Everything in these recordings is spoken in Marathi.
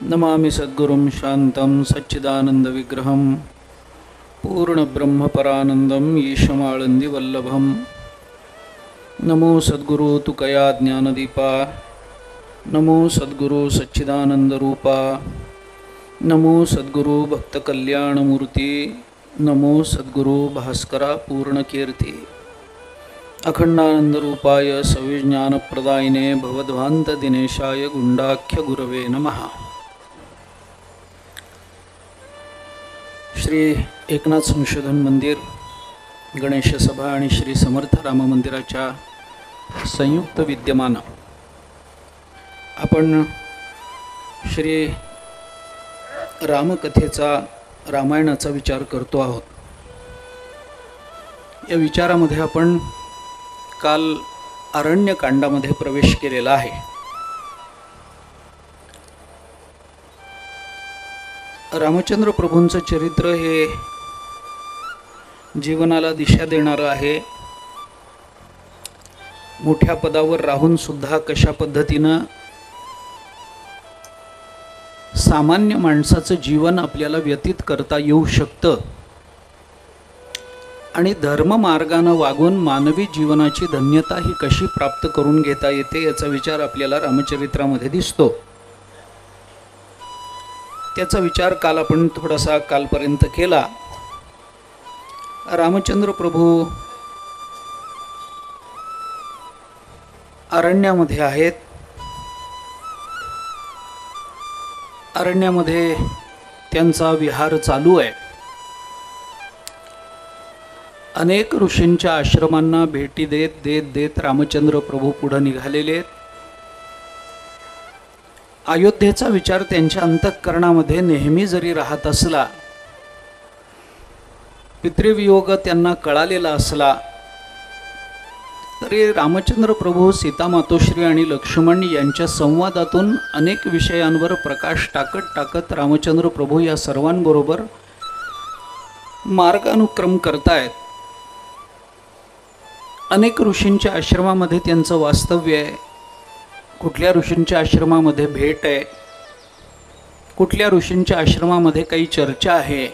नमामि सद्गुरुं शान्तं सच्चिदानन्दविग्रहं पूर्णब्रह्मपरानन्दं ईशमाळन्दिवल्लभं। नमो सद्गुरु तुकया ज्ञानदीपा, नमो सद्गुरु सच्चिदानन्दरूपा, नमो सद्गुरु भक्तकल्याणमूर्ती, नमो सद्गुरु भास्करा पूर्णकीर्ती। अखंडानंदरूपाय सविज्ञानप्रदायिने भवध्वान्तदिनेशाय गुंडाख्य गुरवे नमः। श्री एकनाथ संशोधन मंदिर, गणेश सभा आणि श्री समर्थ राम मंदिराच्या संयुक्त विद्यमान आपण श्री रामकथेचा, रामायणाचा विचार करतो आहोत। या विचारामध्ये आपण काल अरण्यकांडामध्ये प्रवेश केलेला आहे। रामचंद्र प्रभूंचं चरित्र हे जीवनाला दिशा देणारं आहे। मोठ्या पदावर राहून सुद्धा कशा पद्धतीनं सामान्य माणसाचं जीवन आपल्याला व्यतीत करता येऊ शकतं आणि धर्म मार्गाने वागून मानवी जीवनाची धन्यता ही कशी प्राप्त करून घेता येते याचा विचार आपल्याला रामचरित्रामध्ये दिसतो। त्याचा विचार काल आपण थोडासा कालपर्यंत केला। रामचंद्र प्रभू अरण्यामध्ये आहेत। अरण्यामध्ये त्यांचा विहार चालू आहे। अनेक ऋषींच्या आश्रमांना भेटी देत देत देत रामचंद्र प्रभू पुढे निघालेले आहेत। अयोध्येचा विचार त्यांच्या अंतःकरणामध्ये नेहमी जरी राहत असला, पितृवियोग त्यांना कळालेला असला, तरी रामचंद्र प्रभू, सीता मातोश्री आणि लक्ष्मण यांच्या संवादातून अनेक विषयांवर प्रकाश टाकत टाकत रामचंद्र प्रभू या सर्वांबरोबर मार्गानुक्रम करतायत। अनेक ऋषींच्या आश्रमामध्ये त्यांचं वास्तव्य आहे। कुठल्या ऋषींच्या आश्रमामध्ये भेट आहे, कुठल्या ऋषींच्या आश्रमामध्ये काही चर्चा आहे,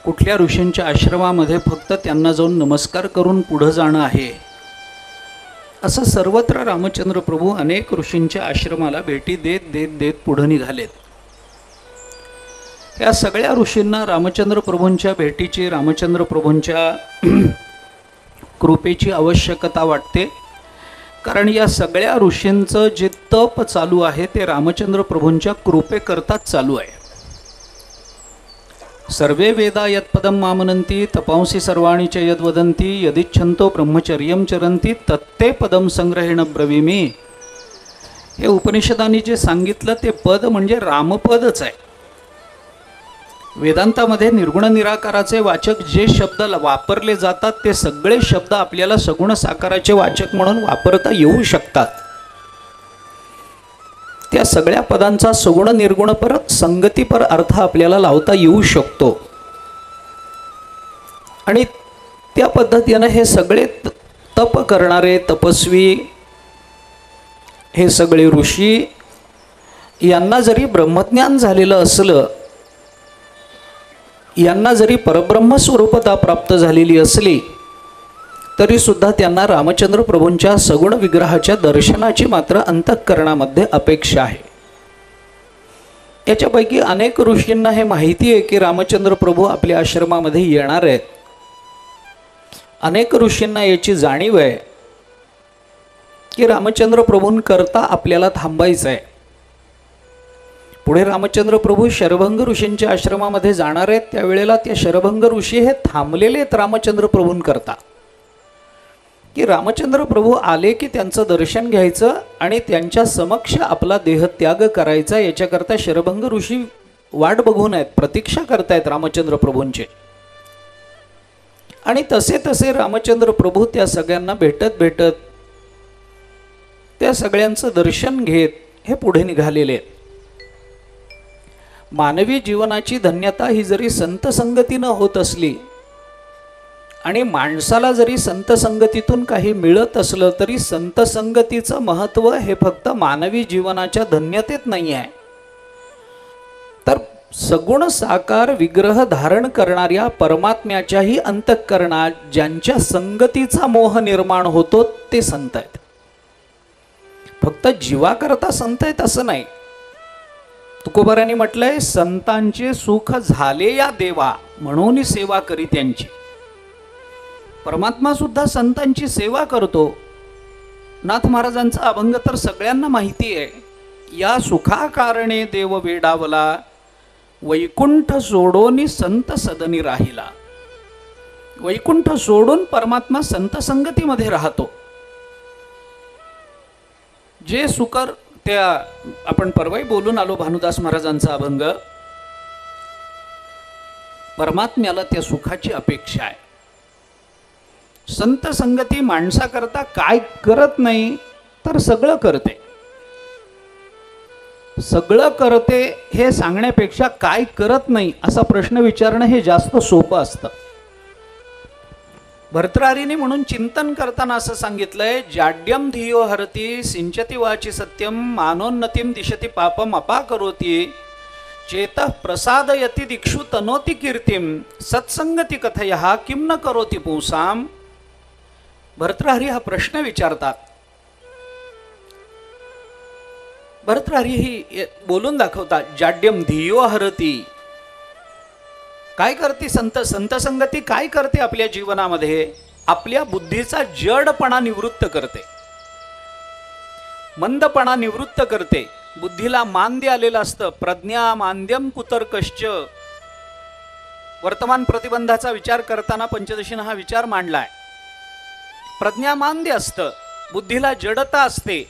कुठल्या ऋषींच्या आश्रमामध्ये फक्त त्यांना जाऊन नमस्कार करून पुढे जाणं आहे, असं सर्वत्र रामचंद्र प्रभू अनेक ऋषींच्या आश्रमाला भेटी देत देत देत पुढे निघालेत। या सगळ्या ऋषींना रामचंद्र प्रभूंच्या भेटीची, रामचंद्र प्रभूंच्या कृपेची आवश्यकता वाटते, कारण या सगळ्या ऋषींचं जे तप चालू आहे ते रामचंद्र प्रभूंच्या कृपेकरताच चालू आहे। सर्वे वेदा यत्पदम मामनंती तपांसी सर्वाणि च यद्वदन्ति यदिच्छन्तो ब्रह्मचर्यं चरन्ति तत्ते पदम संग्रहेण ब्रवीमि। हे उपनिषदांनी जे सांगितलं ते पद म्हणजे रामपदच आहे। वेदांतामध्ये निर्गुण निराकाराचे वाचक जे शब्द वापरले जातात ते सगळे शब्द आपल्याला सगुण साकाराचे वाचक म्हणून वापरता येऊ शकतात। त्या सगळ्या पदांचा सगुण निर्गुणपर संगतीपर अर्थ आपल्याला लावता येऊ शकतो आणि त्या पद्धतीने हे सगळे तप करणारे तपस्वी, हे सगळे ऋषी, यांना जरी ब्रह्मज्ञान झालेलं असलं, यांना जरी परब्रह्म स्वरूपता प्राप्त झालेली असली, तरी सुद्धा त्यांना रामचंद्र प्रभूंच्या सगुण विग्रहाच्या दर्शनाची मात्र अंतःकरणामध्ये अपेक्षा आहे। याच्यापैकी अनेक ऋषींना हे माहिती आहे की रामचंद्र प्रभू आपल्या आश्रमामध्ये येणार आहेत। अनेक ऋषींना याची जाणीव आहे की रामचंद्र प्रभूंकरता आपल्याला थांबायचं आहे। पुढे रामचंद्र प्रभू शरभंग ऋषींच्या आश्रमामध्ये जाणार आहेत। त्यावेळेला त्या शरभंग ऋषी हे थांबलेले आहेत रामचंद्र प्रभूंकरता, की रामचंद्र प्रभू आले की त्यांचं दर्शन घ्यायचं आणि त्यांच्या समक्ष आपला देहत्याग करायचा। याच्याकरता शरभंग ऋषी वाट बघून आहेत, प्रतीक्षा करतायत रामचंद्र प्रभूंचे। आणि तसे तसे रामचंद्र प्रभू त्या सगळ्यांना भेटत भेटत, त्या सगळ्यांचं दर्शन घेत हे पुढे निघालेले आहेत। मानवी जीवनाची धन्यता ही जरी संत संगतीनं होत असली आणि माणसाला जरी संत संगतीतून काही मिळत असलं तरी संत संगतीचं महत्त्व हे फक्त मानवी जीवनाच्या धन्यतेत नाही आहे, तर सगुण साकार विग्रह धारण करणाऱ्या परमात्म्याच्याही अंतःकरणात ज्यांच्या संगतीचा मोह निर्माण होतो ते संत आहेत. फक्त जीवाकरता संत आहेत असं नाही. तुकोबारांनी म्हटलंय, संतांचे सुख झाले या देवा म्हणून सेवा करी त्यांची. परमात्मा सुद्धा संतांची सेवा करतो. नाथ महाराजांचा अभंग तर सगळ्यांना माहिती आहे. या सुखाकारणे देव वेडावला, वैकुंठ सोडून संत सदनी राहिला. वैकुंठ सोडून परमात्मा संत संगतीमध्ये राहतो. जे सुकर त्या आपण परवाही बोलून आलो भानुदास महाराजांचा अभंग. परमात्म्याला त्या सुखाची अपेक्षा आहे. संत संगती माणसाकरता काय करत नाही तर सगळं करते. सगळं करते हे सांगण्यापेक्षा काय करत नाही असा प्रश्न विचारणं हे जास्त सोपं असतं. भर्तृहरीने म्हणून चिंतन करताना असं सांगितलंय, जाड्यम धियो हरती सिंचती वाची सत्यम मानोन्नतीम दिशती पापम अपाकरोती चेतः प्रसादयती दिक्षु तनोती कीर्तिम सत्संगती कथयः किम न करोती पुंसाम. भर्तृहरी हा प्रश्न विचारतात. भर्तृहरी ही बोलून दाखवतात, जाड्यम धियो हरती. काय करते संत संगती काय करते आपल्या जीवनामध्ये? आपल्या बुद्धीचा जडपणा निवृत्त करते, मंदपणा निवृत्त करते. बुद्धीला मांद्य आलेलं असतं. प्रज्ञा मांद्यम कुतर्कश्च. वर्तमान प्रतिबंधाचा विचार करताना पंचदशीनं हा विचार मांडलाय. प्रज्ञा मांद्य असतं, बुद्धीला जडता असते.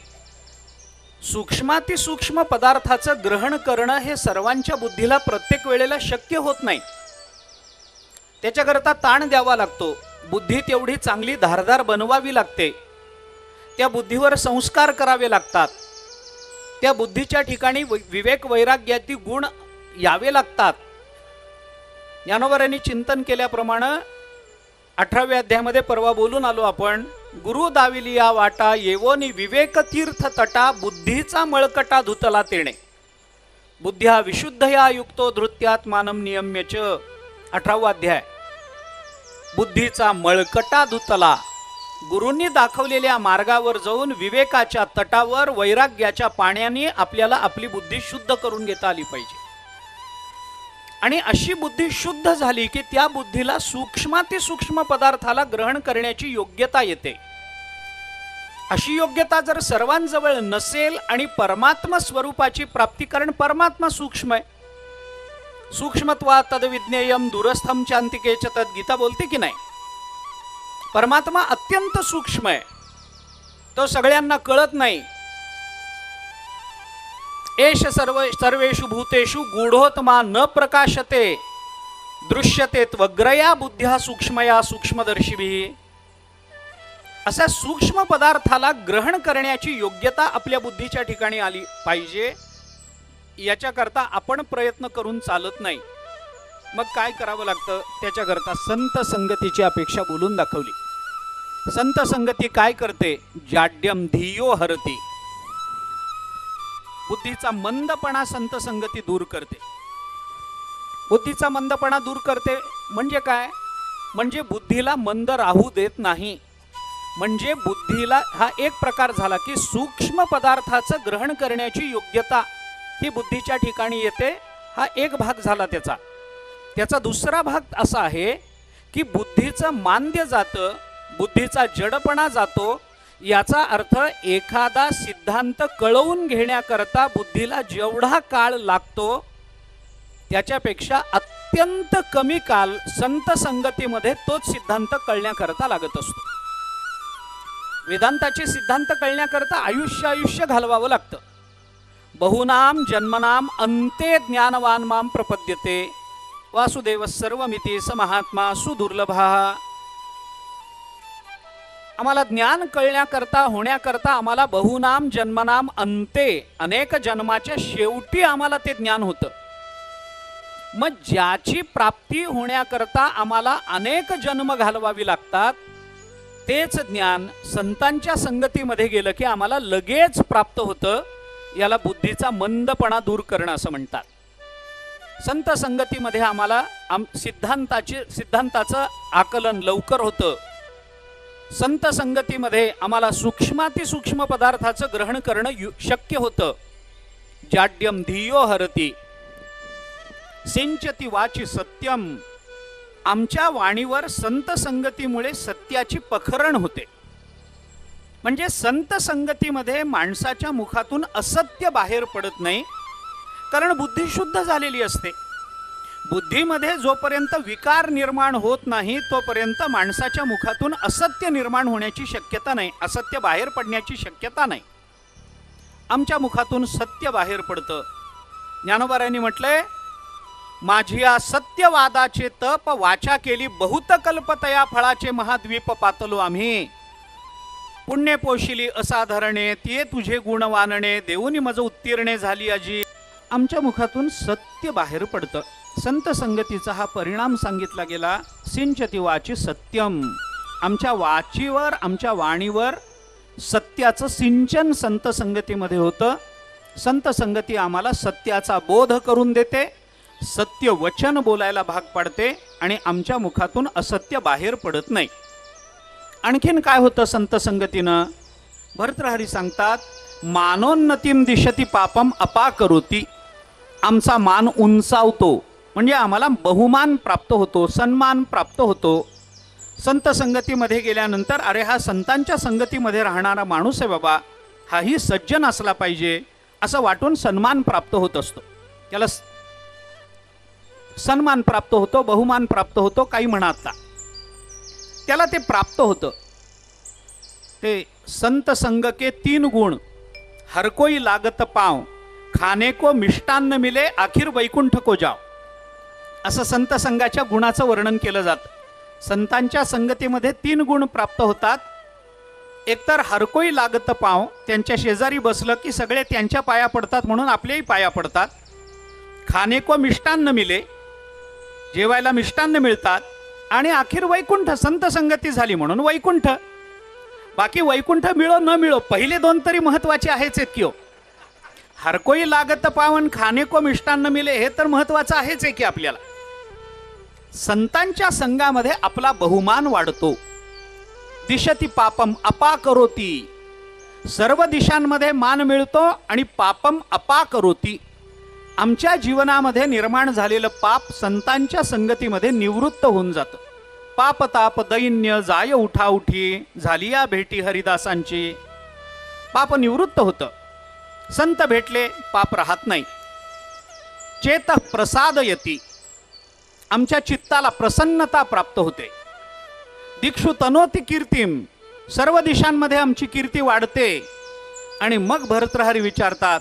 सूक्ष्मातिसूक्ष्म पदार्थाचं ग्रहण करणं हे सर्वांच्या बुद्धीला प्रत्येक वेळेला शक्य होत नाही. त्याच्याकरता ताण द्यावा लागतो. बुद्धी तेवढी चांगली धारदार बनवावी लागते. त्या बुद्धीवर संस्कार करावे लागतात. त्या बुद्धीच्या ठिकाणी विवेक वैराग्याची गुण यावे लागतात. ज्ञानोबारांनी चिंतन केल्याप्रमाणे 18व्या अध्यायामध्ये परवा बोलून आलो आपण. गुरु दाविलिया वाटा येवोनी विवेक तीर्थ तटा बुद्धीचा मळकटा धुतला तेणे. बुद्ध्या विशुद्धया युक्तो धृत्यात मानम नियम्यच. 18वा अध्याय. बुद्धीचा मळकटा धुतला. गुरूंनी दाखवलेल्या मार्गावर जाऊन विवेकाच्या तटावर वैराग्याच्या पाण्याने आपल्याला आपली बुद्धी शुद्ध करून घेता आली पाहिजे. आणि अशी बुद्धी शुद्ध झाली की त्या बुद्धीला सूक्ष्मातिसूक्ष्म पदार्थाला ग्रहण करण्याची योग्यता येते. अशी योग्यता जर सर्वांजवळ नसेल आणि परमात्मा स्वरूपाची प्राप्ती, कारण परमात्मा सूक्ष्म आहे. सूक्ष्मत्वा तद्विज्ञेयम दूरस्थम चांतिकेच तद. गीता बोलते की नाही? परमात्मा अत्यंत सूक्ष्म आहे. तो सगळ्यांना कळत नाही. एष सर्वेषु भूतेषु गूढोत्मा न प्रकाशते दृश्यते त्वग्रया बुद्ध्या सूक्ष्मया सूक्ष्मदर्शिभिः. अशा सूक्ष्म पदार्थाला ग्रहण करण्याची योग्यता आपल्या बुद्धीच्या ठिकाणी आली पाहिजे. याच्याकरता आपण प्रयत्न करून चालत नाही. मग काय करावं लागतं? त्याच्याकरता संत संगतीची अपेक्षा बोलून दाखवली. संत संगती काय करते? जाड्यम धियो हरती. बुद्धीचा मंदपणा संत संगती दूर करते. बुद्धीचा मंदपणा दूर करते म्हणजे काय? म्हणजे बुद्धीला मंद राहू देत नाही. म्हणजे बुद्धीला हा एक प्रकार झाला की सूक्ष्म पदार्थाचं ग्रहण करण्याची योग्यता ही बुद्धीच्या ठिकाणी येते. हा एक भाग झाला त्याचा. त्याचा दुसरा भाग असा आहे की बुद्धीचं मांद्य जातं, बुद्धीचा जडपणा जातो. याचा अर्थ एखादा सिद्धांत कळवून घेण्याकरता बुद्धीला जेवढा काळ लागतो त्याच्यापेक्षा अत्यंत कमी काल संत संगतीमध्ये तोच सिद्धांत कळण्याकरता लागत असतो. वेदांताचे सिद्धांत कळण्याकरता आयुष्य घालवावं लागतं. बहुनाम जन्मनाम अंते ज्ञानवान माम प्रपद्यते वासुदेव सर्वमिती स महात्मा सुदुर्लभा. आम्हाला ज्ञान कळण्याकरता होण्याकरता आम्हाला बहुनाम जन्मनाम अंते अनेक जन्माच्या शेवटी आम्हाला ते ज्ञान होतं. मग ज्याची प्राप्ती होण्याकरता आम्हाला अनेक जन्म घालवावी लागतात तेच ज्ञान संतांच्या संगतीमध्ये गेलं की आम्हाला लगेच प्राप्त होतं. याला बुद्धीचा मंदपणा दूर करणं असं म्हणतात. संत संगतीमध्ये आम्हाला सिद्धांताचं आकलन लवकर होतं. संत संगतीमध्ये आम्हाला सूक्ष्मातिसूक्ष्म पदार्थाचं ग्रहण करणं शक्य होतं. जाड्यम धियो हरती सिंचती वाची सत्यम. आमच्या वाणीवर संत संगतीमुळे सत्याची पखरण होते. म्हणजे संत संगतीमध्ये माणसाच्या मुखातून असत्य बाहेर पडत नाही, कारण बुद्धी शुद्ध झालेली असते. बुद्धीमध्ये जोपर्यंत विकार निर्माण होत नाही तोपर्यंत माणसाच्या मुखातून असत्य निर्माण होण्याची शक्यता नाही, असत्य बाहेर पडण्याची शक्यता नाही. आमच्या मुखातून सत्य बाहेर पडतं. ज्ञानोबारायांनी म्हटलंय, माझी या सत्यवादाचे तप वाचा केली बहुत कल्पतया फळाचे महाद्वीप पातलो आम्ही. पुण्य पोशिली असाधारणे तिये तुझे गुण वानणे देऊनी मज उत्तीर्णे झाली अजी. आमच्या मुखातून सत्य बाहेर पडतं. संत संगतीचा हा परिणाम सांगितला गेला. सिंचती वाची सत्यम. आमच्या वाचीवर आमच्या वाणीवर सत्याचं सिंचन संत संगतीमध्ये होतं. संत संगती आम्हाला सत्याचा बोध करून देते, सत्य वचन बोलायला भाग पाडते आणि आमच्या मुखातून असत्य बाहेर पडत नाही. आणखीन काय होतं संत संगतीनं? भर्तृहरी सांगतात, मानोन्नतीम दिशती पापम अपाकरोती. आमचा मान उंचावतो, म्हणजे आम्हाला बहुमान प्राप्त होतो, सन्मान प्राप्त होतो. संत संगतीमध्ये गेल्यानंतर अरे हा संतांच्या संगतीमध्ये राहणारा माणूस आहे बाबा, हाही सज्जन असला पाहिजे असं वाटून सन्मान प्राप्त होत असतो. त्याला सन्मान प्राप्त होतो, बहुमान प्राप्त होतो, काही म्हणातला त्याला ते प्राप्त होतं. ते संत संग के 3 गुण, हर कोई लागत पाव, खाने को मिष्टान्न मिले आखिर वैकुंठ को जाव. असं संत संघाच्या गुणाचं वर्णन केलं जातं. संतांच्या संगतीमध्ये 3 गुण प्राप्त होतात. एकतर हरकोई लागत पाव, त्यांच्या शेजारी बसलं की सगळे त्यांच्या पाया पडतात म्हणून आपलेही पाया पडतात. खाने को मिष्टान्न मिले, जेवायला मिष्टान्न मिळतात. आणि अखेर वैकुंठ, संत संगती झाली म्हणून वैकुंठ. बाकी वैकुंठ मिळो न मिळो, पहिले 2 तरी महत्वाचे आहेच आहेत की हो. हरकोई लागत पावन खाने को मिष्टान्न मिले हे तर महत्वाचं आहेच आहे की आपल्याला. संतांच्या संघामध्ये आपला बहुमान वाढतो. दिशती पापम अपाकरोती, सर्व दिशांमध्ये मान मिळतो आणि पापम अपाकरोती, आमच्या जीवनामध्ये निर्माण झालेलं पाप संतांच्या संगतीमध्ये निवृत्त होऊन जातं. पाप ताप दैन्य जाय उठा उठी, झाली या भेटी हरिदासांची. पाप निवृत्त होतं. संत भेटले पाप राहत नाही. चेत प्रसादयती, आमच्या चित्ताला प्रसन्नता प्राप्त होते. दिक्षु तनोती कीर्तीम, सर्व दिशांमध्ये आमची कीर्ती वाढते. आणि मग भर्तृहरी विचारतात,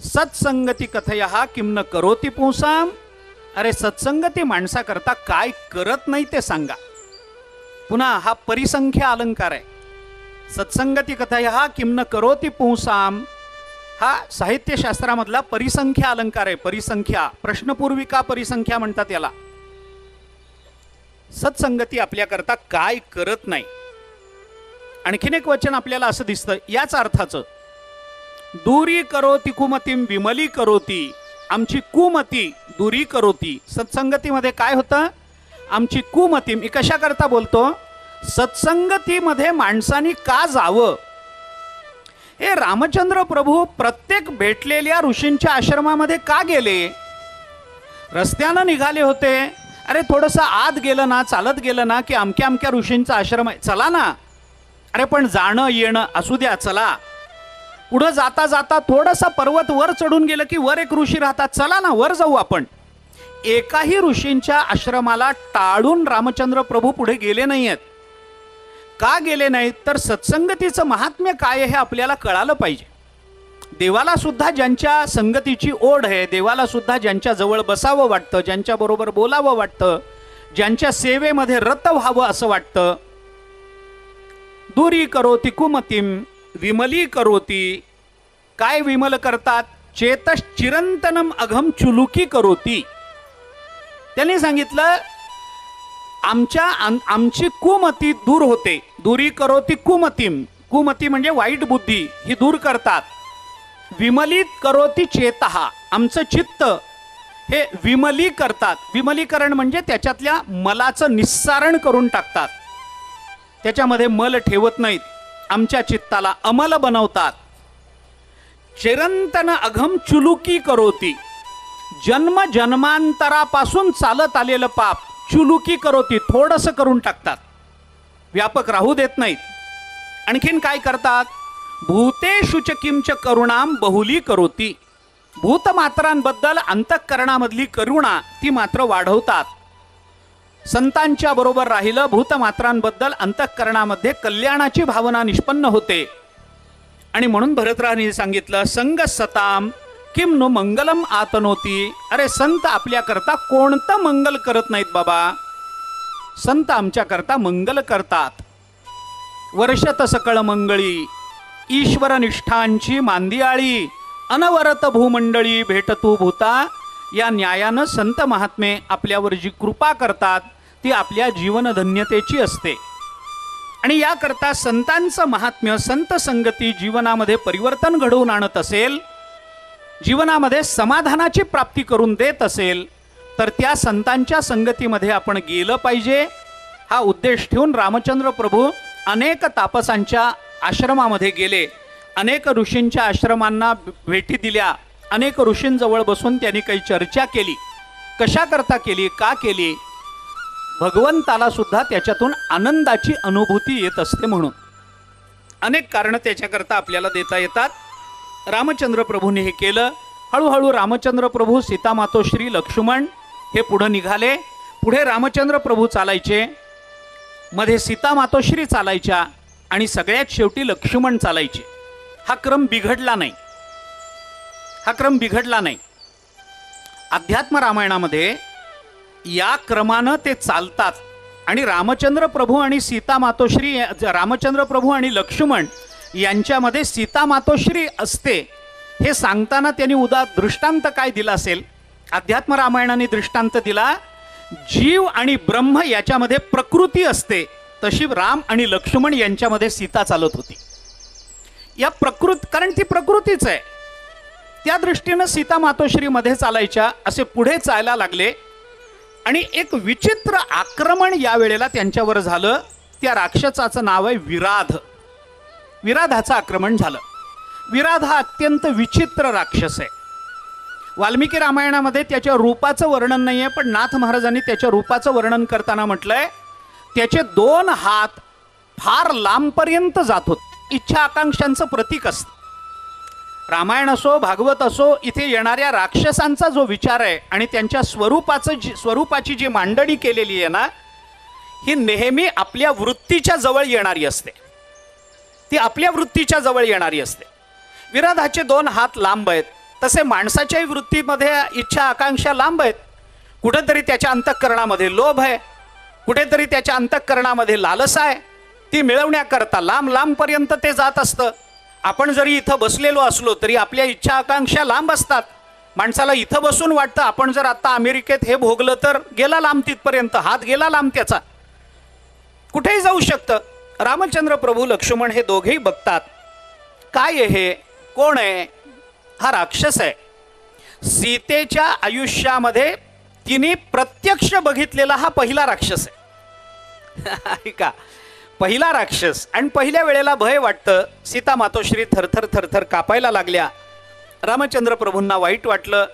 सत्संगती कथया किम न करोती पुंसाम. अरे सत्संगती माणसाकरता काय करत नाही ते सांगा. पुन्हा हा परिसंख्या अलंकार आहे. सत्संगती कथया किम न करोती पुंसाम हा साहित्यशास्त्रामधला परिसंख्या अलंकार आहे. परिसंख्या, प्रश्नपूर्विका परिसंख्या म्हणतात याला. सत्संगती आपल्याकरता काय करत नाही. आणखीन एक वचन आपल्याला असं दिसतं याच अर्थाचं, दूरी करोती कुमतीम विमली करोती. आमची कुमती दूरी करोती. सत्संगतीमध्ये काय होतं? आमची कुमती. मी कशाकरता बोलतो? सत्संगतीमध्ये माणसांनी का जावं? हे रामचंद्र प्रभू प्रत्येक भेटलेल्या ऋषींच्या आश्रमामध्ये का गेले? रस्त्यानं निघाले होते. अरे थोडंसं आत गेलं ना, चालत गेलं ना की अमक्या अमक्या ऋषींचा आश्रम आहे, चला ना. अरे पण जाणं येणं असू द्या, चला. पुढं जाता जाता थोडासा पर्वत वर चढून गेलं की वर एक ऋषी राहतात, चला ना वर जाऊ आपण. एकाही ऋषींच्या आश्रमाला टाळून रामचंद्र प्रभू पुढे गेले नाही आहेत. का गेले नाहीत? तर सत्संगतीचं महात्म्य काय हे आपल्याला कळालं पाहिजे. देवाला सुद्धा ज्यांच्या संगतीची ओढ आहे, देवाला सुद्धा ज्यांच्या जवळ बसावं वाटतं, ज्यांच्या बरोबर बोलावं वाटतं, ज्यांच्या सेवेमध्ये रत व्हावं असं वाटतं. दूरी करोती कुमतीम विमली करोती. काय विमल करतात? चेतश चिरंतनम अघम चुलुकी करोती. त्यांनी सांगितलं आमची कुमती दूर होते. दूरी करोती कुमतीम, कुमती म्हणजे वाईट बुद्धी, ही दूर करतात. विमलित करोती चेतहा, आमचं चित्त हे विमली करतात. विमलीकरण म्हणजे त्याच्यातल्या मलाचं निस्सारण करून टाकतात. त्याच्यामध्ये मल ठेवत नाहीत. आमच्या चित्ताला अमल बनवतात. चिरंतन अघम चुलुकी करोती. जन्म जन्मांतरापासून चालत आलेलं पाप चुलुकी करोती, थोडंसं करून टाकतात. व्यापक राहू देत नाहीत. आणखीन काय करतात? भूतेषु च किंच करुणाम बहुली करोती. भूतमात्रांबद्दल अंतःकरणामधली करुणा ती मात्र वाढवतात. संतांच्या बरोबर राहिलं, भूतमात्रांबद्दल अंतःकरणामध्ये कल्याणाची भावना निष्पन्न होते. आणि म्हणून भरतराजांनी सांगितलं, संग सताम किम नो मंगलम आतनोती. अरे संत आपल्याकरता कोणतं मंगल करत नाहीत बाबा. संत आमच्याकरता मंगल करतात. वर्षत सकळ मंगळी ईश्वर निष्ठांची मांदियाळी. अनवरत भूमंडळी भेटतू भूता. या न्यायानं संत महात्मे आपल्यावर जी कृपा करतात ती आपल्या जीवनधन्यतेची असते. आणि याकरता संतांचं महात्म्य, संत संगती जीवनामध्ये परिवर्तन घडवून आणत असेल, जीवनामध्ये समाधानाची प्राप्ती करून देत असेल, तर त्या संतांच्या संगतीमध्ये आपण गेलं पाहिजे. हा उद्देश ठेवून रामचंद्र प्रभू अनेक तापसांच्या आश्रमामध्ये गेले. अनेक ऋषींच्या आश्रमांना भेटी दिल्या. अनेक ऋषींजवळ बसून त्यांनी काही चर्चा केली. कशा करता केली, का केली? भगवंताला सुद्धा त्याच्यातून आनंदाची अनुभूती येत असते म्हणून. अनेक कारणं त्याच्याकरता आपल्याला देता येतात. रामचंद्र प्रभूने हे केलं. हळूहळू रामचंद्र प्रभू, सीता मातोश्री, लक्ष्मण हे पुढं निघाले. पुढे रामचंद्र प्रभू चालायचे, मध्ये सीता मातोश्री चालायच्या आणि सगळ्यात शेवटी लक्ष्मण चालायचे. हा क्रम बिघडला नाही. हा क्रम बिघडला नाही. अध्यात्म रामायणामध्ये या क्रमानं ते चालतात. आणि रामचंद्र प्रभू आणि सीता मातोश्री, रामचंद्र प्रभू आणि लक्ष्मण यांच्यामध्ये सीता मातोश्री असते हे सांगताना त्यांनी दृष्टांत काय दिला असेल? अध्यात्म रामायणाने दृष्टांत दिला, जीव आणि ब्रह्म याच्यामध्ये प्रकृती असते, तशी राम आणि लक्ष्मण यांच्यामध्ये सीता चालत होती. या कारण ती प्रकृतीच आहे. त्या दृष्टीनं सीता मातोश्रीमध्ये चालायच्या. असे पुढे चालायला लागले आणि एक विचित्र आक्रमण या वेळेला त्यांच्यावर झालं. त्या राक्षसाचं नाव आहे विराध. विराधाचं आक्रमण झालं. विराध हा अत्यंत विचित्र राक्षस आहे. वाल्मिकी रामायणामध्ये त्याच्या रूपाचं वर्णन नाही आहे, पण नाथ महाराजांनी त्याच्या रूपाचं वर्णन करताना म्हटलंय, त्याचे 2 हात फार लांबपर्यंत जात होते. इच्छा आकांक्षांचं प्रतीक असतं. रामायण असो, भागवत असो, इथे येणाऱ्या राक्षसांचा जो विचार आहे आणि त्यांच्या स्वरूपाची जी मांडणी केलेली आहे ना, ही नेहमी आपल्या वृत्तीच्या जवळ येणारी असते. ती आपल्या वृत्तीच्या जवळ येणारी असते. विराधाचे 2 हात लांब आहेत. तसे माणसाच्याही वृत्तीमध्ये इच्छा आकांक्षा लांब आहेत. कुठेतरी त्याच्या अंतःकरणामध्ये लोभ आहे, कुठेतरी त्याच्या अंतःकरणामध्ये लालसा आहे. ती मिळवण्याकरता लांब लांबपर्यंत ते जात असतं. आपण जरी इथं बसलेलो असलो तरी आपल्या इच्छा आकांक्षा लांब असतात. माणसाला इथं बसून वाटतं आपण जर आता अमेरिकेत हे भोगलं तर गेला लांब, तिथपर्यंत हात गेला लांब त्याचा, कुठेही जाऊ शकतं. रामचंद्र प्रभू, लक्ष्मण हे दोघेही बघतात, काय आहे हे, कोण आहे? हा राक्षस आहे. सीतेच्या आयुष्यामध्ये तिने प्रत्यक्ष बघितलेला हा पहिला राक्षस आहे. का पहिला राक्षस. आणि पहिल्या वेळेला भय वाटतं. सीता मातोश्री थरथर थरथर कापायला लागल्या. रामचंद्र प्रभूंना वाईट वाटलं.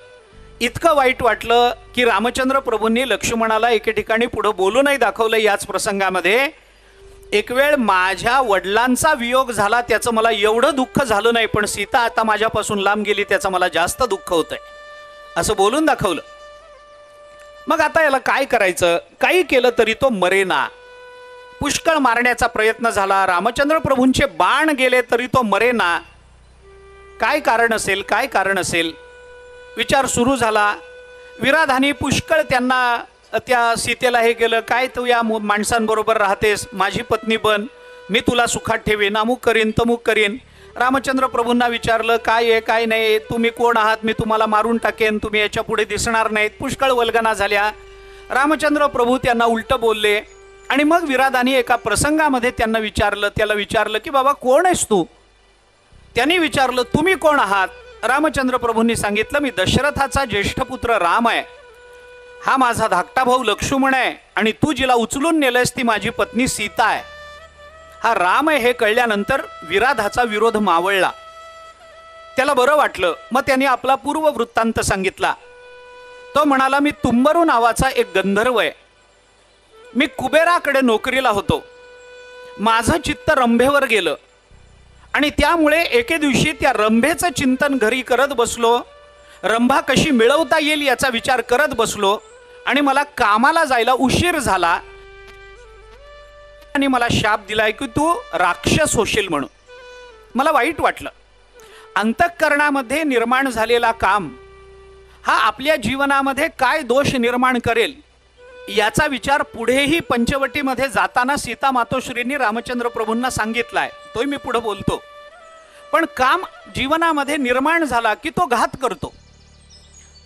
इतकं वाईट वाटलं की रामचंद्र प्रभूंनी लक्ष्मणाला एके ठिकाणी पुढं बोलूनही दाखवलं. याच प्रसंगामध्ये, एक वेळ माझ्या वडिलांचा वियोग झाला, त्याचं मला एवढं दुःख झालं नाही, पण सीता आता माझ्यापासून लांब गेली त्याचं मला जास्त दुःख होतंय, असं बोलून दाखवलं. मग आता याला काय करायचं? काही केलं तरी तो मरेना. पुष्कळ मारण्याचा प्रयत्न झाला. रामचंद्र प्रभूंचे बाण गेले तरी तो मरेना. काय कारण असेल, काय कारण असेल? विचार सुरू झाला. विराधाने पुष्कळ त्यांना, त्या सीतेला हे केलं, काय तू या माणसांबरोबर राहतेस, माझी पत्नी बन, मी तुला सुखात ठेवेन, अमुक करीन तमुक करीन. रामचंद्र प्रभूंना विचारलं, काय आहे काय नाही, तुम्ही कोण आहात, मी तुम्हाला मारून टाकेन, तुम्ही याच्या पुढे दिसणार नाहीत. पुष्कळ वल्गना झाल्या. रामचंद्र प्रभू त्यांना उलटं बोलले. आणि मग विराधाने एका प्रसंगामध्ये त्याला विचारलं की बाबा कोण आहेस तू? त्यांनी विचारलं, तुम्ही कोण आहात? रामचंद्र प्रभूंनी सांगितलं, मी दशरथाचा ज्येष्ठ पुत्र राम आहे, हा माझा धाकटा भाऊ लक्ष्मण आहे, आणि तू जिला उचलून नेलंयस ती माझी पत्नी सीता आहे. हा राम आहे हे कळल्यानंतर विराधाचा विरोध मावळला. त्याला बरं वाटलं. मग त्याने आपला पूर्व वृत्तांत सांगितला. तो म्हणाला, मी तुंबरू नावाचा एक गंधर्व आहे. मी कुबेराकडे नोकरीला होतो. माझं चित्त रंभेवर गेलं आणि त्यामुळे एके दिवशी त्या रंभेचं चिंतन घरी करत बसलो. रंभा कशी मिळवता येईल याचा विचार करत बसलो आणि मला कामाला जायला उशीर झाला आणि मला शाप दिलाय की तू राक्षस होशील म्हणून. मला वाईट वाटलं. अंतःकरणामध्ये निर्माण झालेला काम हा आपल्या जीवनामध्ये काय दोष निर्माण करेल याचा विचार पुढेही पंचवटीमध्ये जाताना सीता मातोश्रींनी रामचंद्र प्रभूंना सांगितलाय. तोही मी पुढे बोलतो. पण काम जीवनामध्ये निर्माण झाला की तो घात करतो.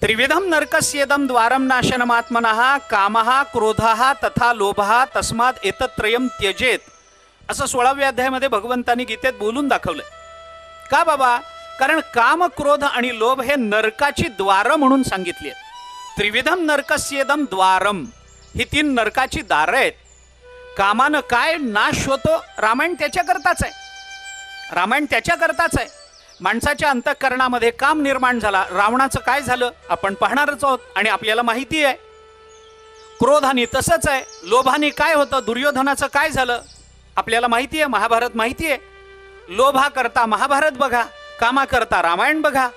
त्रिविधम नरकस्येदम द्वारम नाशनमात्मनः कामः क्रोधः तथा लोभः तस्मात् एतत्त्रयम त्यजेत, असं 16व्या अध्यायामध्ये भगवंतांनी गीतेत बोलून दाखवलंय. का बाबा? कारण काम, क्रोध आणि लोभ हे नरकाची द्वारं म्हणून सांगितली आहेत. त्रिविधम नरकस्येदम द्वारम, ही 3 नरकाची दारं आहेत. कामानं काय नाश होतो? रामायण त्याच्याकरताच आहे. रामायण त्याच्याकरताच आहे. माणसाच्या अंतःकरणामध्ये काम निर्माण झाला. रावणाचं काय झालं आपण पाहणारच आहोत आणि आपल्याला माहिती आहे. क्रोधाने तसंच आहे. लोभाने काय होतं? दुर्योधनाचं काय झालं आपल्याला माहिती आहे. महाभारत माहिती आहे. लोभा करता महाभारत बघा, कामा करता रामायण बघा.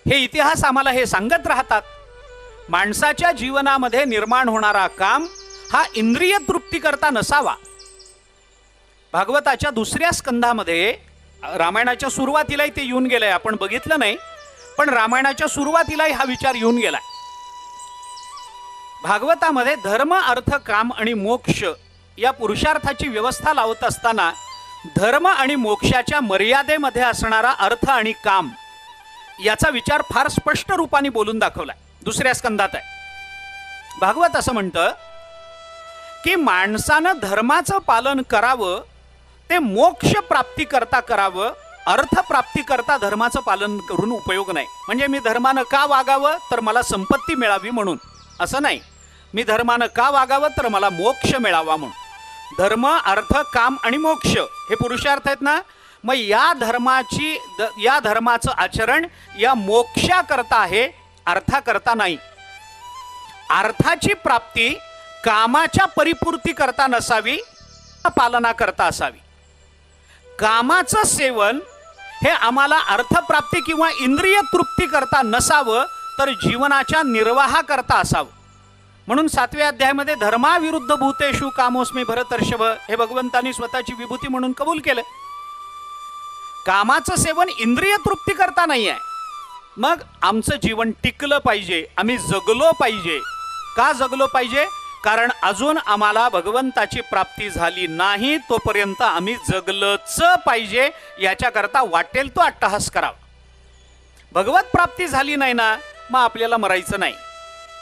हे इतिहास आम्हाला हे सांगत राहतात. माणसाच्या जीवनामध्ये निर्माण होणारा काम हा इंद्रिय तृप्ती करता नसावा. भागवताच्या 2ऱ्या स्कंधामध्ये रामायणाच्या सुरुवातीलाही ते येऊन गेलंय. आपण बघितलं नाही, पण रामायणाच्या सुरुवातीलाही हा विचार येऊन गेलाय. भागवतामध्ये धर्म, अर्थ, काम आणि मोक्ष या पुरुषार्थाची व्यवस्था लावत असताना धर्म आणि मोक्षाच्या मर्यादेमध्ये असणारा अर्थ आणि काम याचा विचार फार स्पष्ट रूपाने बोलून दाखवलाय. 2ऱ्या स्कंधात आहे. भागवत असं म्हणतं की माणसानं धर्माचं पालन करावं, ते मोक्ष प्राप्ती करता करावं. अर्थ प्राप्ती करता धर्माचं पालन करून उपयोग नाही. म्हणजे मी धर्मानं का वागावं? तर मला संपत्ती मिळावी म्हणून, असं नाही. मी धर्मानं का वागावं? तर मला मोक्ष मिळावा म्हणून. धर्म, अर्थ, काम आणि मोक्ष हे पुरुषार्थ आहेत ना. मग या धर्माचं आचरण या मोक्षाकरता आहे, अर्थाकरता नाही. अर्थाची प्राप्ती कामाच्या परिपूर्ती करता नसावी, पालना करता असावी. कामाचं सेवन हे आम्हाला अर्थप्राप्ती किंवा इंद्रिय तृप्ती करता नसावं, तर जीवनाच्या निर्वाहा करता असावं. म्हणून 7व्या अध्यायामध्ये धर्माविरुद्ध भूतेषु कामोस्मी भरतर्षभ हे भगवंतांनी स्वतःची विभूती म्हणून कबूल केलं. कामाचं सेवन इंद्रिय तृप्ती करता नाही आहे. मग आमचं जीवन टिकलं पाहिजे, आम्ही जगलो पाहिजे. का जगलो पाहिजे? कारण अजून आम्हाला भगवंताची प्राप्ती झाली नाही, तोपर्यंत आम्ही जगलंच पाहिजे. याच्याकरता वाटेल तो अट्टहास करावा. भगवत प्राप्ती झाली नाही ना, मग आपल्याला मरायचं नाही.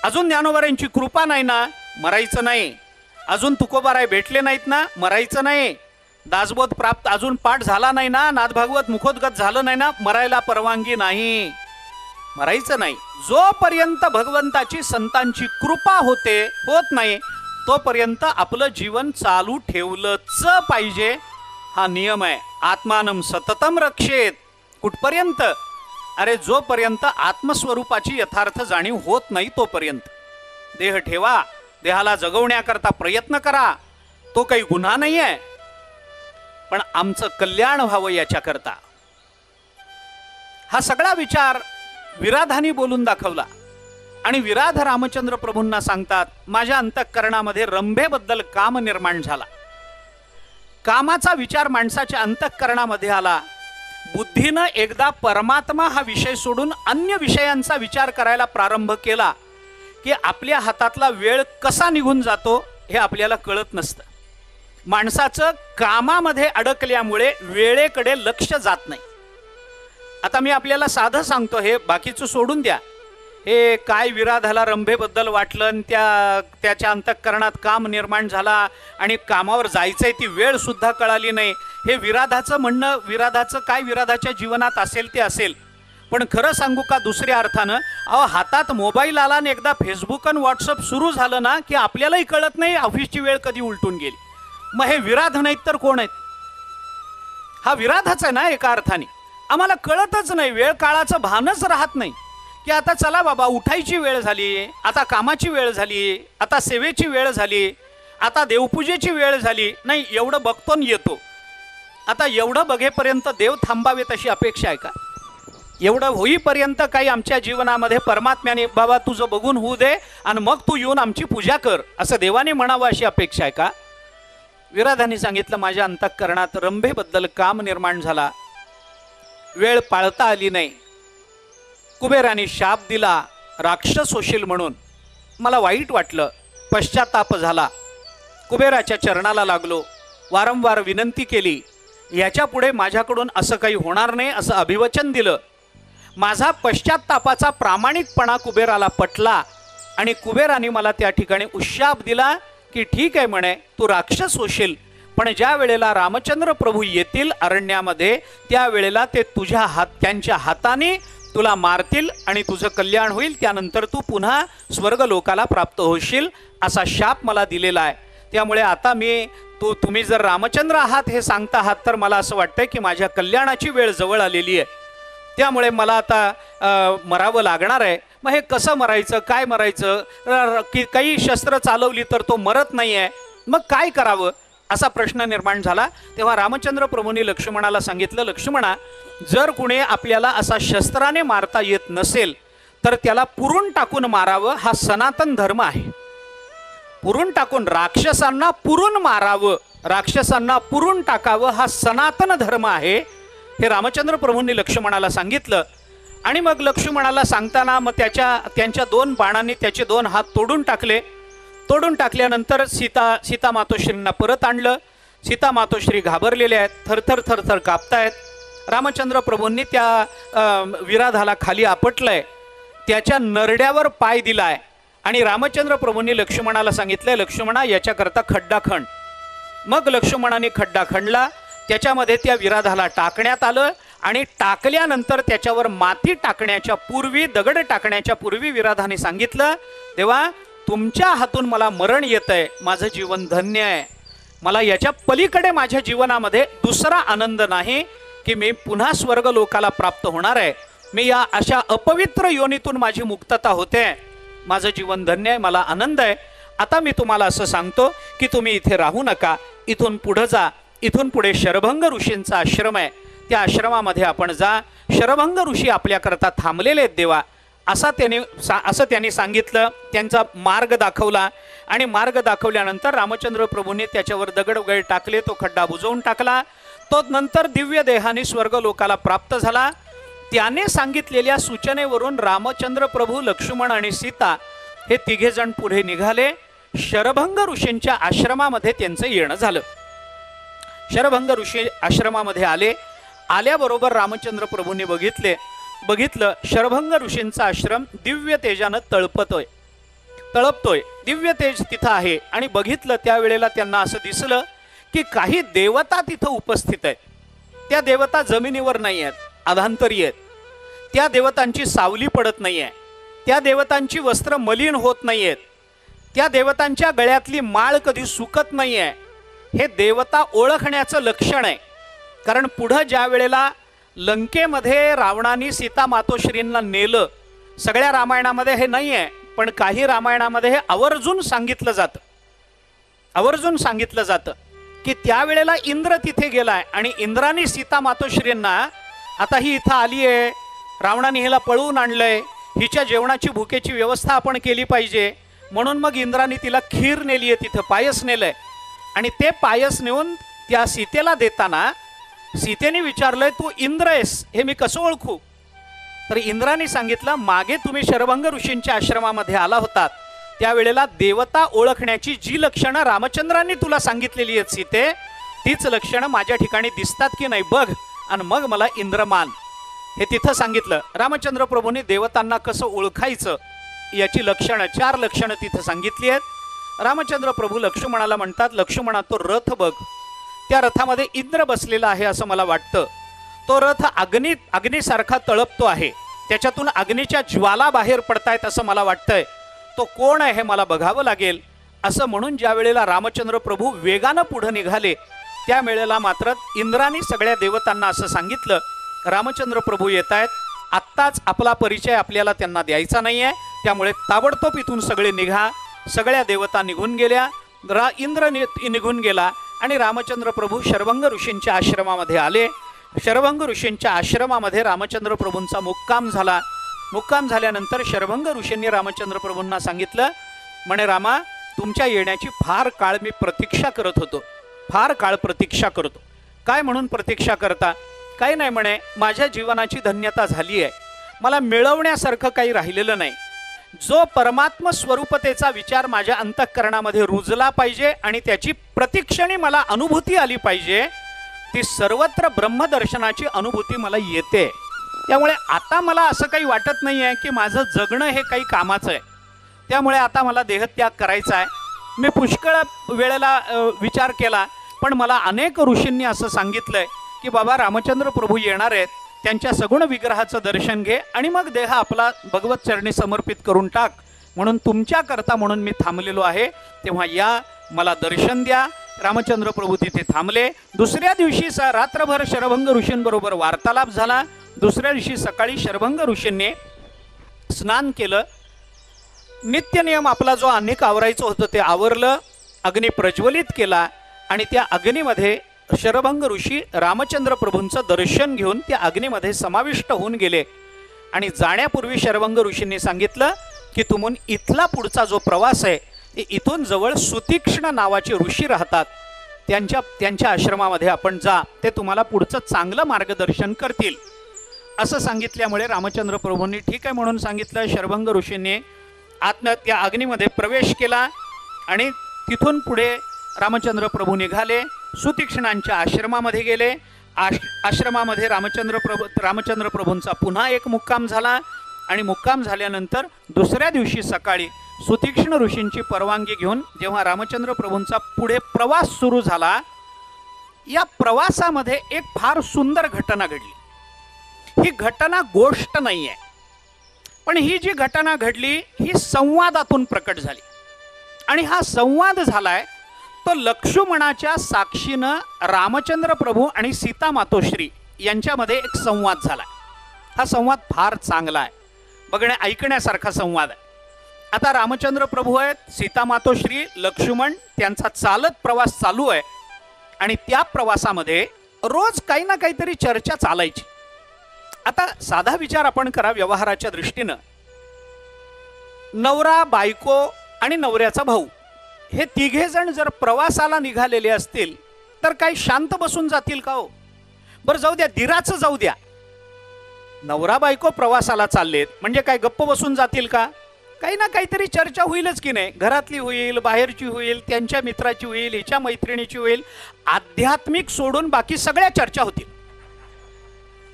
अजून ज्ञानोबारांची कृपा नाही ना, मरायचं नाही. अजून तुकोबाराय भेटले नाहीत ना, मरायचं नाही. दासबोध प्राप्त अजून पाठ झाला नाही ना, नाथभागवत मुखोद्गत झालं नाही ना, मरायला परवानगी नाही, मरायचं नाही. जोपर्यंत भगवंताची संतांची कृपा होत नाही, तोपर्यंत आपलं जीवन चालू ठेवलंच पाहिजे. हा नियम आहे. आत्मानं सततम रक्षेत. कुठपर्यंत? अरे जोपर्यंत आत्मस्वरूपाची यथार्थ जाणीव होत नाही तोपर्यंत. देह ठेवा, देहाला जगवण्याकरता प्रयत्न करा, तो काही गुन्हा नाही आहे. पण आमचं कल्याण व्हावं याच्याकरता. हा सगळा विचार विराधाने बोलून दाखवला. आणि विराध रामचंद्र प्रभूंना सांगतात, माझ्या अंतःकरणामध्ये रंभेबद्दल काम निर्माण झाला. कामाचा विचार माणसाच्या अंतःकरणामध्ये आला. बुद्धीनं एकदा परमात्मा हा विषय सोडून अन्य विषयांचा विचार करायला प्रारंभ केला की आपल्या हातातला वेळ कसा निघून जातो हे आपल्याला कळत नसतं. माणसाचं कामामध्ये अडकल्यामुळे वेळेकडे लक्ष जात नाही. आता मी आपल्याला साधं सांगतो, हे बाकीचं सोडून द्या. हे काय विराधाला रंभेबद्दल वाटलं आणि त्याच्या अंतःकरणात काम निर्माण झाला आणि कामावर जायचंय ती वेळ सुद्धा कळाली नाही, हे विराधाचं म्हणणं. विराधाचं काय, विराधाच्या जीवनात असेल ते असेल, पण खरं सांगू का दुसऱ्या अर्थानं, अहो हातात मोबाईल आला आणि एकदा फेसबुक आणि व्हॉट्सअप सुरू झालं ना की आपल्यालाही कळत नाही ऑफिसची वेळ कधी उलटून गेली. मग हे विराध नाहीत तर कोण आहेत? हा विराधच आहे ना एका अर्थाने. आम्हाला कळतच नाही, वेळ काळाचं भानच राहत नाही की आता चला बाबा उठायची वेळ झाली, आता कामाची वेळ झाली, आता सेवेची वेळ झाली, आता देवपूजेची वेळ झाली. नाही, एवढं बघतो न येतो. आता एवढं बघेपर्यंत देव थांबावेत अशी अपेक्षा आहे का? एवढं होईपर्यंत काही आमच्या जीवनामध्ये परमात्म्याने बाबा तुझं बघून होऊ दे आणि मग तू येऊन आमची पूजा कर असं देवाने म्हणावं अशी अपेक्षा आहे का? विराधाने सांगितलं, माझ्या अंतःकरणात रंभेबद्दल काम निर्माण झाला, वेळ पाळता आली नाही. कुबेराने शाप दिला, राक्षस होशील म्हणून. मला वाईट वाटलं, पश्चाताप झाला. कुबेराच्या चरणाला लागलो, वारंवार विनंती केली, याच्या पुढे माझ्याकडून असं काही होणार नाही असं अभिवचन दिलं. माझा पश्चातापाचा प्रामाणिकपणा कुबेराला पटला आणि कुबेराने मला त्या ठिकाणी उशाप दिला की ठीक आहे म्हणे, तू राक्षस होशील, पण ज्या वेळेला रामचंद्र प्रभू येतील अरण्यामध्ये त्यावेळेला ते त्यांच्या हाताने तुला मारतील आणि तुझं कल्याण होईल, त्यानंतर तू पुन्हा स्वर्गलोकाला प्राप्त होशील असा शाप मला दिलेला आहे. त्यामुळे आता तुम्ही जर रामचंद्र आहात हे सांगता आहात तर मला असं वाटतंय की माझ्या कल्याणाची वेळ जवळ आलेली आहे, त्यामुळे मला आता मरावं लागणार आहे. मग हे कसं मरायचं, काय मरायचं, की काही शस्त्र चालवली तर तो मरत नाही आहे, मग काय करावं असा प्रश्न निर्माण झाला. तेव्हा रामचंद्र प्रभूंनी लक्ष्मणाला सांगितलं, लक्ष्मणा, जर कुणी आपल्याला असा शस्त्राने मारता येत नसेल तर त्याला पुरून टाकून मारावं, हा सनातन धर्म आहे. पुरून टाकून, राक्षसांना पुरून मारावं, राक्षसांना पुरून टाकावं, हा सनातन धर्म आहे, हे रामचंद्र प्रभूंनी लक्ष्मणाला सांगितलं. आणि मग लक्ष्मणाला सांगताना मग त्यांच्या 2 बाणांनी त्याचे 2 हात तोडून टाकले. तोडून टाकल्यानंतर सीता मातोश्रींना परत आणलं. सीता मातोश्री घाबरलेल्या आहेत, थरथर थरथर कापतायत. रामचंद्र प्रभूंनी त्या विराधाला खाली आपटलंय, त्याच्या नरड्यावर पाय दिलाय आणि रामचंद्र प्रभूंनी लक्ष्मणाला सांगितलंय, लक्ष्मणा याच्याकरता खड्डा खण. मग लक्ष्मणाने खड्डा खणला, त्याच्यामध्ये त्या विराधाला टाकण्यात आलं आणि टाकल्यानंतर त्याच्यावर माती टाकण्याच्या पूर्वी, दगड टाकण्याच्या पूर्वी विराधाने सांगितलं, देवा तुमच्या हातून मला मरण येतंय, माझं जीवन धन्य आहे, मला याच्या पलीकडे माझ्या जीवनामध्ये दुसरा आनंद नाही की मी पुन्हा स्वर्गलोकाला प्राप्त होणार आहे, मी या अशा अपवित्र योनीतून माझी मुक्तता होते, माझं जीवन धन्य आहे, मला आनंद आहे. आता मी तुम्हाला असं सांगतो की तुम्ही इथे राहू नका, इथून पुढे जा, इथून पुढे शरभंग ऋषींचा आश्रम आहे, त्या आश्रमामध्ये आपण जा, शरभंग ऋषी आपल्याकरता थांबलेले आहेत देवा, असं त्यांनी सांगितलं. त्यांचा मार्ग दाखवला आणि मार्ग दाखवल्यानंतर रामचंद्र प्रभूंनी त्याच्यावर दगड वगैरे टाकले, तो खड्डा बुजवून टाकला. तो नंतर दिव्य देहाने स्वर्गलोकाला प्राप्त झाला. त्याने सांगितलेल्या सूचनेवरून रामचंद्र प्रभू, लक्ष्मण आणि सीता हे तिघे जण पुढे निघाले. शरभंग ऋषींच्या आश्रमामध्ये त्यांचं येणं झालं. शरभंग ऋषी आश्रमामध्ये आल्याबरोबर रामचंद्र प्रभूंनी बघितलं शरभंग ऋषींचा आश्रम दिव्य तेजानं तळपतोय, दिव्य तेज तिथं आहे. आणि बघितलं त्यावेळेला त्यांना असं दिसलं की काही देवता तिथं उपस्थित आहेत. त्या देवता जमिनीवर नाही आहेत, अधांतरी आहेत. त्या देवतांची सावली पडत नाही आहे, त्या देवतांची वस्त्र मलिन होत नाही आहेत, त्या देवतांच्या गळ्यातली माळ कधी सुकत नाही आहे. हे देवता ओळखण्याचं लक्षण आहे. कारण पुढं ज्या वेळेला लंकेमध्ये रावणाने सीता मातोश्रींना नेलं, सगळ्या रामायणामध्ये हे नाही आहे, पण काही रामायणामध्ये हे आवर्जून सांगितलं जातं की त्यावेळेला इंद्र तिथे गेलाय आणि इंद्राने सीता मातोश्रींना, आता ही इथं आली आहे, रावणाने हिला पळवून आणलंय, हिच्या जेवणाची भुकेची व्यवस्था आपण केली पाहिजे, म्हणून मग इंद्राने तिला खीर नेली आहे, तिथं पायस नेलंय. आणि ते पायस नेऊन त्या सीतेला देताना सीतेने विचारलंय, तू इंद्र आहेस हे मी कसं ओळखू? तर इंद्राने सांगितलं, मागे तुम्ही शरभंग ऋषींच्या आश्रमामध्ये आला होतात त्यावेळेला देवता ओळखण्याची जी लक्षणं रामचंद्रांनी तुला सांगितलेली आहेत सीते, तीच लक्षणं माझ्या ठिकाणी दिसतात की नाही बघ, आणि मग मला इंद्र मान, हे तिथं सांगितलं. रामचंद्र प्रभूंनी देवतांना कसं ओळखायचं याची लक्षणं, 4 लक्षणं तिथं सांगितली आहेत. रामचंद्र प्रभू लक्ष्मणाला म्हणतात, लक्ष्मणा तो रथ बघ, त्या रथामध्ये इंद्र बसलेला आहे असं मला वाटतं, तो रथ अग्नीसारखा तळपतो आहे. त्याच्यातून अग्नीच्या ज्वाला बाहेर पडतायत असं मला वाटतंय. तो कोण आहे हे मला बघावं लागेल असं म्हणून ज्या वेळेला रामचंद्र प्रभू वेगानं पुढे निघाले त्या वेळेला मात्र इंद्राने सगळ्या देवतांना असं सांगितलं, रामचंद्र प्रभू येत आहेत, आत्ताच आपला परिचय आपल्याला त्यांना द्यायचा नाही आहे, त्यामुळे ताबडतोब इथून सगळे निघा. सगळ्या देवता निघून गेल्या. इंद्र निघून गेला आणि रामचंद्र प्रभू शर्वंग ऋषींच्या आश्रमामध्ये आले. शर्वंग ऋषींच्या आश्रमामध्ये रामचंद्र प्रभूंचा मुक्काम झाला. मुक्काम झाल्यानंतर शर्वंग ऋषींनी रामचंद्र प्रभूंना सांगितलं, म्हणे रामा, तुमच्या येण्याची फार काळ मी प्रतीक्षा करत होतो, फार काळ प्रतीक्षा करतो. काय म्हणून प्रतीक्षा करता? काही नाही म्हणे, माझ्या जीवनाची धन्यता झाली आहे, मला मिळवण्यासारखं काही राहिलेलं नाही. जो परमात्म स्वरूपतेचा विचार माझ्या अंतःकरणामध्ये रुजला पाहिजे आणि त्याची प्रतिक्षणी मला अनुभूती आली पाहिजे, ती सर्वत्र ब्रह्मदर्शनाची अनुभूती मला येते. त्यामुळे आता मला असं काही वाटत नाही आहे की माझं जगणं हे काही कामाचं आहे, त्यामुळे आता मला देहत्याग करायचा आहे. मी पुष्कळ वेळेला विचार केला, पण मला अनेक ऋषींनी असं सांगितलंय की बाबा रामचंद्र प्रभू येणार आहेत, त्यांच्या सगुण विग्रहाचं दर्शन घे आणि मग देह आपला भगवत चरणी समर्पित करून टाक. म्हणून तुमच्याकरता म्हणून मी थांबलेलो आहे, तेव्हा या, मला दर्शन द्या. रामचंद्र प्रभू तिथे थांबले. दुसऱ्या दिवशी रात्रभर शर्वंग ऋषींबरोबर वार्तालाप झाला. दुसऱ्या दिवशी सकाळी शर्वंग ऋषींनी स्नान केलं. नित्य नियम आपला जो अनेक आवरायचं होतं ते आवरलं, अग्नी प्रज्वलित केला आणि त्या अग्नीमध्ये शर्वंग ऋषी रामचंद्र प्रभूंचं दर्शन घेऊन त्या अग्नीमध्ये समाविष्ट होऊन गेले. आणि जाण्यापूर्वी शर्वंग ऋषींनी सांगितलं की तुम्ही इथला पुढचा जो प्रवास आहे ते इथून जवळ सुतीक्ष्ण नावाचे ऋषी राहतात, त्यांच्या आश्रमामध्ये आपण जा, ते तुम्हाला पुढचं चांगलं मार्गदर्शन करतील असं सांगितल्यामुळे रामचंद्र प्रभूंनी ठीक आहे म्हणून सांगितलं. शर्वंग ऋषींनी त्या अग्नीमध्ये प्रवेश केला आणि तिथून पुढे रामचंद्र प्रभू निघाले. सुतीक्ष्णांच्या आश्रमामध्ये गेले. आश्रमामध्ये रामचंद्र प्रभूंचा पुन्हा एक मुक्काम झाला आणि मुक्काम झाल्यानंतर दुसऱ्या दिवशी सकाळी सुतीक्ष्ण ऋषींची परवानगी घेऊन जेव्हा रामचंद्र प्रभूंचा पुढे प्रवास सुरू झाला, या प्रवासामध्ये एक फार सुंदर घटना घडली. ही घटना गोष्ट नाही आहे, पण ही जी घटना घडली ही संवादातून प्रकट झाली. आणि हा संवाद झालाय तो लक्ष्मणाच्या साक्षीनं रामचंद्र प्रभू आणि सीता मातोश्री यांच्यामध्ये एक संवाद झाला. हा संवाद फार चांगला आहे, ऐकण्यासारखा संवाद आहे. आता रामचंद्र प्रभू आहेत, सीता मातोश्री, लक्ष्मण, त्यांचा चालत प्रवास चालू आहे आणि त्या प्रवासामध्ये रोज काही ना काहीतरी चर्चा चालायची. आता साधा विचार आपण करा व्यवहाराच्या दृष्टीनं, नवरा, बायको आणि नवऱ्याचा भाऊ हे तिघे जण जर प्रवासाला निघालेले असतील तर काही शांत बसून जातील का हो? बरं जाऊ द्या, दिराचं जाऊ द्या, नवरा बायको प्रवासाला चाललेत म्हणजे काय गप्प बसून जातील का? काही ना काहीतरी चर्चा होईलच की नाही. घरातली होईल, बाहेरची होईल, त्यांच्या मित्राची होईल, हिच्या मैत्रिणीची होईल, आध्यात्मिक सोडून बाकी सगळ्या चर्चा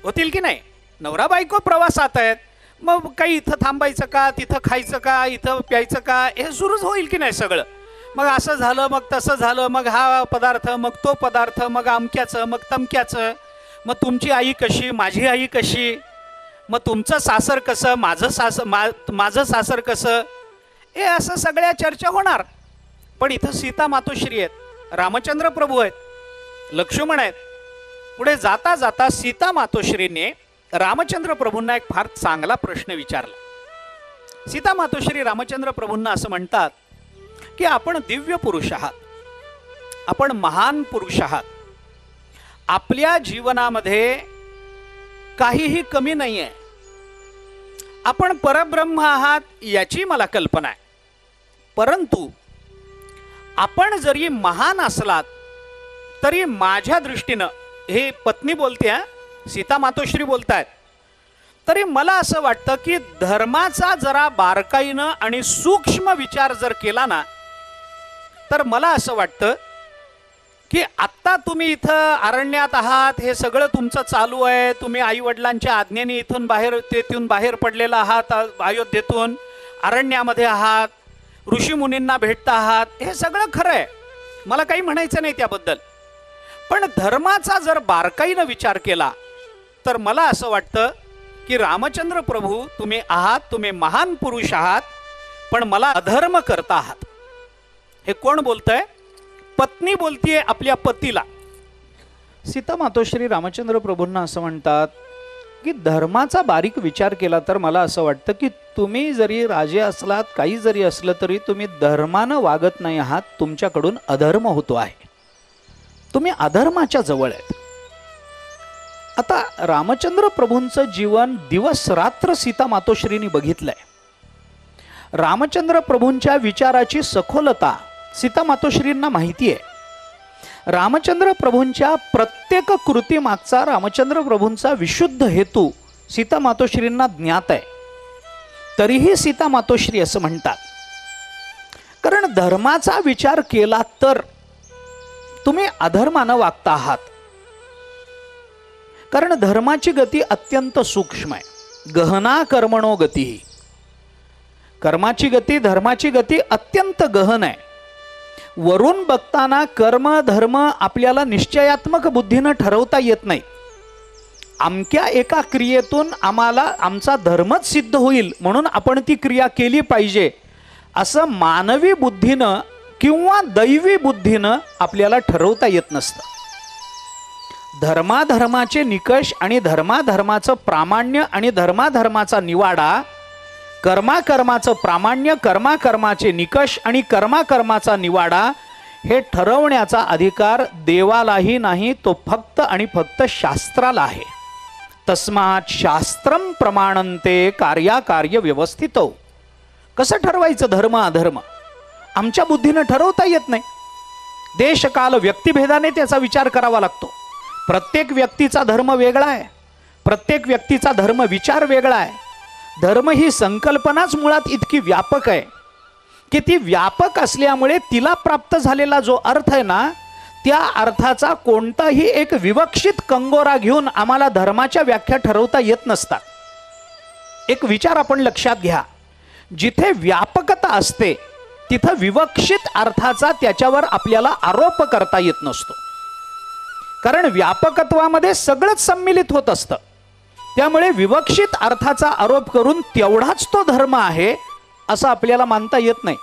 होतील की नाही? नवरा बायको प्रवासात आहेत, मग काही इथं थांबायचं का, तिथं खायचं का, इथं प्यायचं का, हे सुरूच होईल की नाही सगळं. मग असं झालं, मग तसं झालं, मग हा पदार्थ, मग तो पदार्थ, मग अमक्याचं, मग तमक्याचं, मग तुमची आई कशी, माझी आई कशी, मग तुमचं सासर कसं, माझं सासर कसं, हे असं सगळ्या चर्चा होणार. पण इथं सीता मातोश्री आहेत, रामचंद्र प्रभू आहेत, लक्ष्मण आहेत. पुढे जाता जाता सीता मातोश्रीने रामचंद्र प्रभूंना एक फार चांगला प्रश्न विचारला. सीता मातोश्री रामचंद्र प्रभूंना असं म्हणतात की आपण दिव्य पुरुष आहात, आपण महान पुरुष आहात, आपल्या जीवनामध्ये काहीही कमी नाही आहे, आपण परब्रह्म आहात याची मला कल्पना आहे. परंतु आपण जरी महान असलात तरी माझ्या दृष्टीनं, हे पत्नी बोलते, सीता मातोश्री बोलतायत, तरी मला असं वाटतं की धर्माचा जरा बारकाईनं आणि सूक्ष्म विचार जर केला ना तर मला असं वाटतं की आत्ता तुम्ही इथं अरण्यात आहात, हे सगळं तुमचं चालू आहे, तुम्ही आईवडिलांच्या आज्ञेने तेथून बाहेर पडलेला आहात, अयोध्येतून अरण्यामध्ये आहात, ऋषीमुनींना भेटता आहात, हे सगळं खरं आहे, मला काही म्हणायचं नाही त्याबद्दल. पण धर्माचा जर बारकाईनं विचार केला तर मला असं वाटतं की रामचंद्र प्रभू तुम्ही आहात, तुम्ही महान पुरुष आहात, पण मला अधर्म करता आहात. हे कोण बोलतंय? पत्नी बोलतीये आपल्या पतीला. सीता मातोश्री रामचंद्र प्रभूंना असं म्हणतात की धर्माचा बारीक विचार केला तर मला असं वाटतं की तुम्ही जरी राजे असलात, काही जरी असलं तरी तुम्ही धर्मानं वागत नाही आहात, तुमच्याकडून अधर्म होतो आहे, तुम्ही अधर्माच्या जवळ आहेत. आता रामचंद्र प्रभूंचं जीवन दिवस रात्र सीता मातोश्रींनी बघितलंय. रामचंद्र प्रभूंच्या विचाराची सखोलता सीता मातोश्रींना माहिती आहे. रामचंद्र प्रभूंच्या प्रत्येक कृती मागचा रामचंद्र प्रभूंचा विशुद्ध हेतू सीता मातोश्रींना ज्ञात आहे. तरीही सीता मातोश्री असं म्हणतात, कारण धर्माचा विचार केला तर तुम्ही अधर्मानं वागता आहात. कारण धर्माची गती अत्यंत सूक्ष्म आहे. गहना कर्मणो गती. कर्माची गती, धर्माची गती अत्यंत गहन आहे. वरून बघताना कर्म धर्म आपल्याला निश्चयात्मक बुद्धीनं ठरवता येत नाही. अमक्या एका क्रियेतून आम्हाला आमचा धर्मच सिद्ध होईल म्हणून आपण ती क्रिया केली पाहिजे असं मानवी बुद्धीनं किंवा दैवी बुद्धीनं आपल्याला ठरवता येत नसतं. धर्माधर्माचे निकष आणि धर्माधर्माचं प्रामाण्य आणि धर्माधर्माचा निवाडा, कर्माकर्माचं प्रामाण्य, कर्माकर्माचे निकष आणि कर्माकर्माचा निवाडा हे ठरवण्याचा अधिकार देवालाही नाही, तो फक्त आणि फक्त शास्त्राला आहे. तस्मात् शास्त्रम प्रमाणन्ते कार्याकार्य व्यवस्थितो. कसं ठरवायचं धर्म अधर्म? आमच्या बुद्धीनं ठरवता येत नाही. देशकाल व्यक्तिभेदाने त्याचा विचार करावा लागतो. प्रत्येक व्यक्तीचा धर्म वेगळा आहे, प्रत्येक व्यक्तीचा धर्म विचार वेगळा आहे. धर्म ही संकल्पनाच मुळात इतकी व्यापक आहे की ती व्यापक असल्यामुळे तिला प्राप्त झालेला जो अर्थ आहे ना, त्या अर्थाचा कोणताही एक विवक्षित कंगोरा घेऊन आम्हाला धर्माच्या व्याख्या ठरवता येत नसतात. एक विचार आपण लक्षात घ्या, जिथे व्यापकता असते तिथं विवक्षित अर्थाचा त्याच्यावर आपल्याला आरोप करता येत नसतो. कारण व्यापकत्वामध्ये सगळंच सम्मिलित होत असतं. त्यामुळे विवक्षित अर्थाचा आरोप करून तेवढाच तो धर्म आहे असं आपल्याला मानता येत नाही.